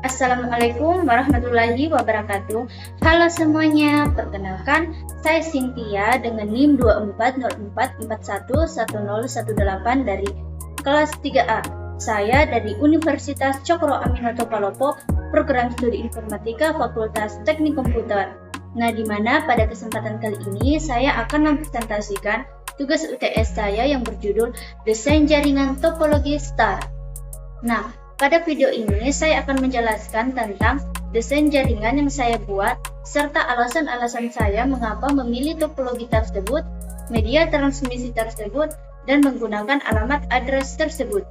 Assalamualaikum warahmatullahi wabarakatuh. Halo semuanya, perkenalkan saya Cynthia dengan NIM 2404411018 dari kelas 3A. Saya dari Universitas Cokro Aminoto Palopo, Program Studi Informatika Fakultas Teknik Komputer. Nah, di mana pada kesempatan kali ini saya akan mempresentasikan tugas UTS saya yang berjudul Desain Jaringan Topologi Star. Nah, pada video ini saya akan menjelaskan tentang desain jaringan yang saya buat serta alasan-alasan saya mengapa memilih topologi tersebut, media transmisi tersebut, dan menggunakan alamat address tersebut.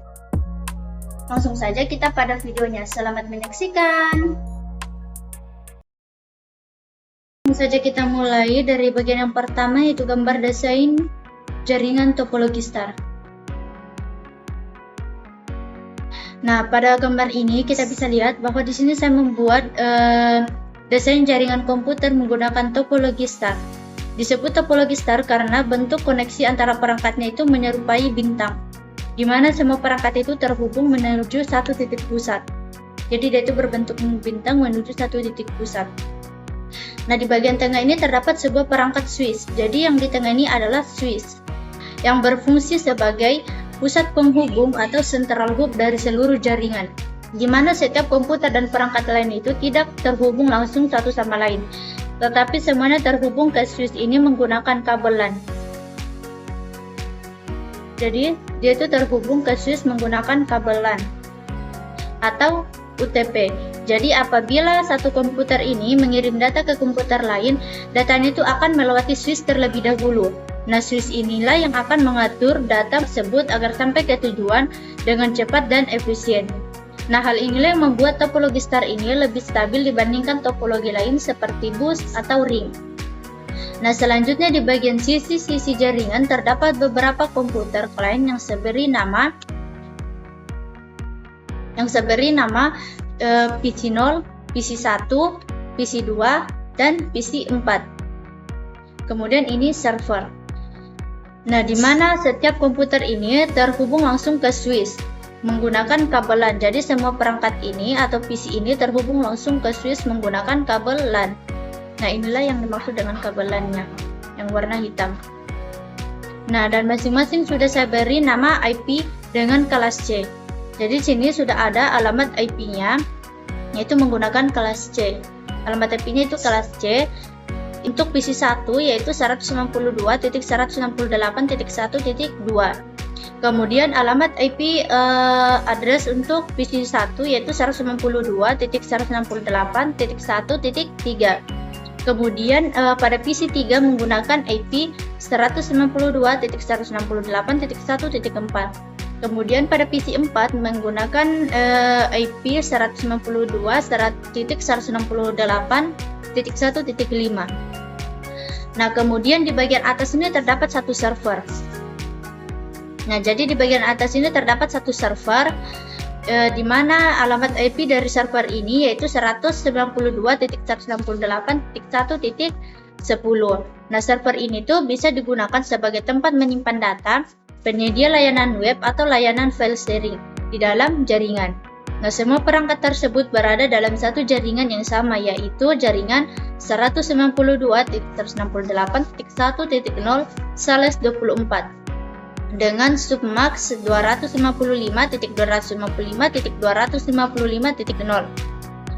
Langsung saja kita pada videonya. Selamat menyaksikan. Langsung saja kita mulai dari bagian yang pertama, yaitu gambar desain jaringan topologi star. Nah, pada gambar ini kita bisa lihat bahwa di sini saya membuat desain jaringan komputer menggunakan topologi star. Disebut topologi star karena bentuk koneksi antara perangkatnya itu menyerupai bintang, di mana semua perangkat itu terhubung menuju satu titik pusat. Jadi dia itu berbentuk bintang menuju satu titik pusat. Nah, di bagian tengah ini terdapat sebuah perangkat switch. Jadi yang di tengah ini adalah switch yang berfungsi sebagai pusat penghubung atau central hub dari seluruh jaringan, di mana setiap komputer dan perangkat lain itu tidak terhubung langsung satu sama lain, tetapi semuanya terhubung ke switch ini menggunakan kabel LAN. Jadi dia itu terhubung ke switch menggunakan kabel LAN atau UTP. Jadi apabila satu komputer ini mengirim data ke komputer lain, datanya itu akan melewati switch terlebih dahulu. Nah, switch inilah yang akan mengatur data tersebut agar sampai ke tujuan dengan cepat dan efisien. Nah, hal inilah yang membuat topologi star ini lebih stabil dibandingkan topologi lain seperti bus atau ring. Nah, selanjutnya di bagian sisi-sisi jaringan terdapat beberapa komputer klien yang seberi nama PC0, PC1, PC2, dan PC4. Kemudian ini server. Nah, di mana setiap komputer ini terhubung langsung ke switch menggunakan kabel LAN. Jadi semua perangkat ini atau PC ini terhubung langsung ke switch menggunakan kabel LAN. Nah, inilah yang dimaksud dengan kabel LAN-nya yang warna hitam. Nah, dan masing-masing sudah saya beri nama IP dengan kelas C. Jadi sini sudah ada alamat IP-nya, yaitu menggunakan kelas C. Alamat IP-nya itu kelas C. Untuk PC1 yaitu 192.168.1.2. Kemudian alamat IP address untuk PC1 yaitu 192.168.1.3. Kemudian pada PC3 menggunakan IP 192.168.1.4. Kemudian pada PC4 menggunakan IP 192.168.1.5. Nah, kemudian di bagian atas ini terdapat satu server. Nah, jadi di bagian atas ini terdapat satu server di mana alamat IP dari server ini yaitu 192.168.1.10. Nah, server ini tuh bisa digunakan sebagai tempat menyimpan data, penyedia layanan web atau layanan file sharing di dalam jaringan. Nah, semua perangkat tersebut berada dalam satu jaringan yang sama, yaitu jaringan 192.168.1.0/24 dengan submax 255.255.255.0.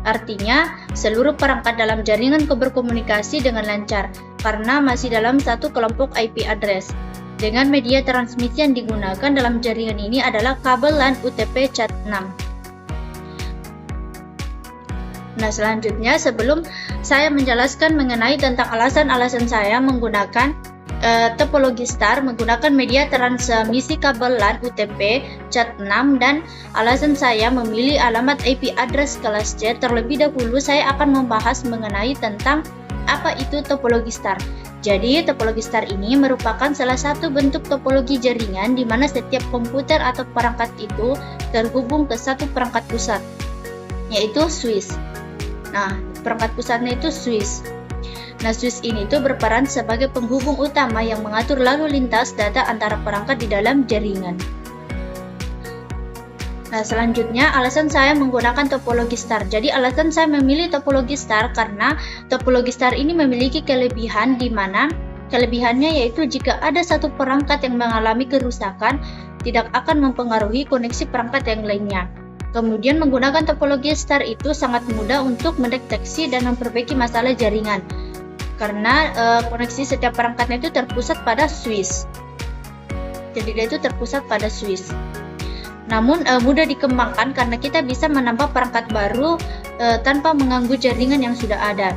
Artinya, seluruh perangkat dalam jaringan berkomunikasi dengan lancar karena masih dalam satu kelompok IP address. Dengan media transmisi yang digunakan dalam jaringan ini adalah kabel LAN UTP Cat6. Nah, selanjutnya sebelum saya menjelaskan mengenai tentang alasan-alasan saya menggunakan topologi star menggunakan media transmisi kabel LAN UTP Cat6 dan alasan saya memilih alamat IP address kelas C, terlebih dahulu saya akan membahas mengenai tentang apa itu topologi star. Jadi, topologi star ini merupakan salah satu bentuk topologi jaringan di mana setiap komputer atau perangkat itu terhubung ke satu perangkat pusat, yaitu switch. Nah, perangkat pusatnya itu switch. Nah, switch ini tuh berperan sebagai penghubung utama yang mengatur lalu lintas data antara perangkat di dalam jaringan. Nah, selanjutnya alasan saya menggunakan topologi star. Jadi alasan saya memilih topologi star karena topologi star ini memiliki kelebihan di mana kelebihannya yaitu jika ada satu perangkat yang mengalami kerusakan, tidak akan mempengaruhi koneksi perangkat yang lainnya. Kemudian menggunakan topologi star itu sangat mudah untuk mendeteksi dan memperbaiki masalah jaringan. Karena koneksi setiap perangkatnya itu terpusat pada switch. Jadi dia itu terpusat pada switch. Namun mudah dikembangkan karena kita bisa menambah perangkat baru tanpa mengganggu jaringan yang sudah ada.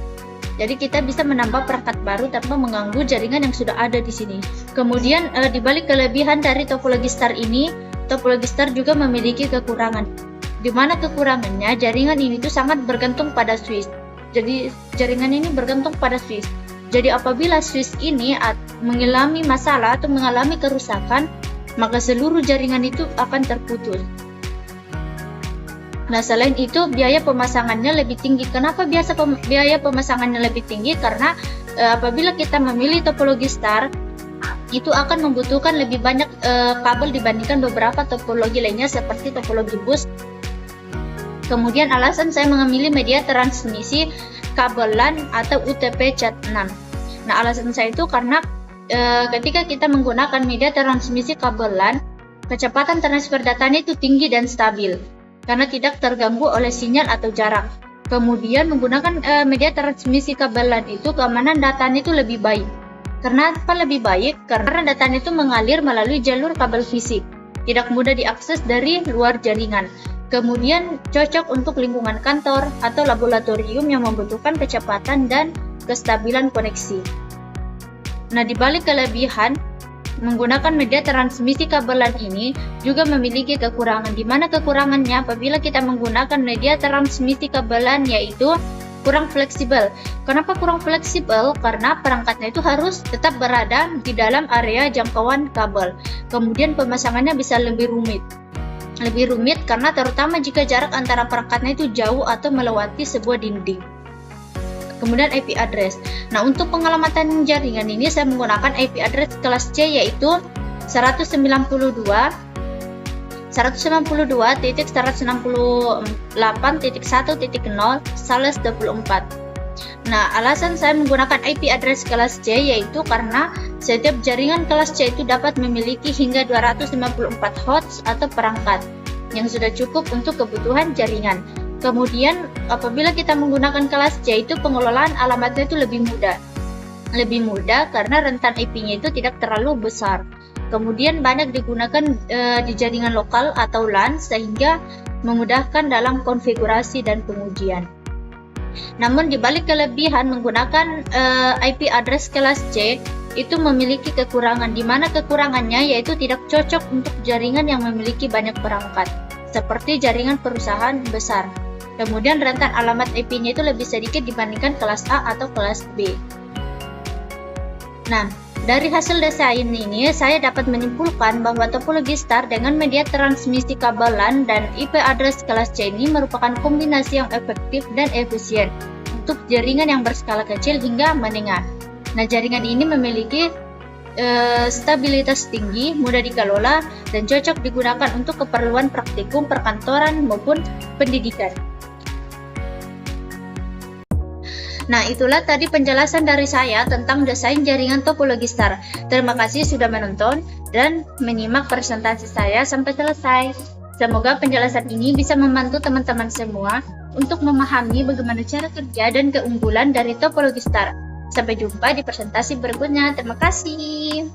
Jadi kita bisa menambah perangkat baru tanpa mengganggu jaringan yang sudah ada di sini. Kemudian di balik kelebihan dari topologi star ini, topologi star juga memiliki kekurangan. Di mana kekurangannya, jaringan ini tuh sangat bergantung pada switch. Jadi jaringan ini bergantung pada switch. Jadi apabila switch ini mengalami masalah atau mengalami kerusakan, maka seluruh jaringan itu akan terputus. Nah, selain itu biaya pemasangannya lebih tinggi. Kenapa biaya pemasangannya lebih tinggi? Karena apabila kita memilih topologi star, itu akan membutuhkan lebih banyak kabel dibandingkan beberapa topologi lainnya seperti topologi bus. Kemudian alasan saya memilih media transmisi kabel LAN atau UTP Cat6. Nah, alasan saya itu karena ketika kita menggunakan media transmisi kabel LAN, kecepatan transfer datanya itu tinggi dan stabil karena tidak terganggu oleh sinyal atau jarak. Kemudian menggunakan media transmisi kabel LAN itu keamanan datanya itu lebih baik. Kenapa lebih baik? Karena datanya itu mengalir melalui jalur kabel fisik, tidak mudah diakses dari luar jaringan. Kemudian cocok untuk lingkungan kantor atau laboratorium yang membutuhkan kecepatan dan kestabilan koneksi. Nah, di balik kelebihan, menggunakan media transmisi kabel LAN ini juga memiliki kekurangan, di mana kekurangannya apabila kita menggunakan media transmisi kabel LAN yaitu kurang fleksibel. Kenapa kurang fleksibel? Karena perangkatnya itu harus tetap berada di dalam area jangkauan kabel. Kemudian pemasangannya bisa lebih rumit. Lebih rumit karena terutama jika jarak antara perangkatnya itu jauh atau melewati sebuah dinding. Kemudian IP address. Nah, untuk pengelamatan jaringan ini saya menggunakan IP address kelas C yaitu 192.168.1.0/24. Nah, alasan saya menggunakan IP address kelas C yaitu karena setiap jaringan kelas C itu dapat memiliki hingga 254 host atau perangkat yang sudah cukup untuk kebutuhan jaringan. Kemudian apabila kita menggunakan kelas C itu pengelolaan alamatnya itu lebih mudah. Lebih mudah karena rentan IP-nya itu tidak terlalu besar. Kemudian banyak digunakan di jaringan lokal atau LAN sehingga memudahkan dalam konfigurasi dan pengujian. Namun di balik kelebihan menggunakan IP address kelas C itu memiliki kekurangan, di mana kekurangannya yaitu tidak cocok untuk jaringan yang memiliki banyak perangkat, seperti jaringan perusahaan besar. Kemudian rentan alamat IP-nya itu lebih sedikit dibandingkan kelas A atau kelas B. Nah, dari hasil desain ini saya dapat menyimpulkan bahwa topologi star dengan media transmisi kabel LAN dan IP address kelas C ini merupakan kombinasi yang efektif dan efisien untuk jaringan yang berskala kecil hingga menengah. Nah, jaringan ini memiliki stabilitas tinggi, mudah dikelola, dan cocok digunakan untuk keperluan praktikum perkantoran maupun pendidikan. Nah, itulah tadi penjelasan dari saya tentang desain jaringan topologi star. Terima kasih sudah menonton dan menyimak presentasi saya sampai selesai. Semoga penjelasan ini bisa membantu teman-teman semua untuk memahami bagaimana cara kerja dan keunggulan dari topologi star. Sampai jumpa di presentasi berikutnya. Terima kasih.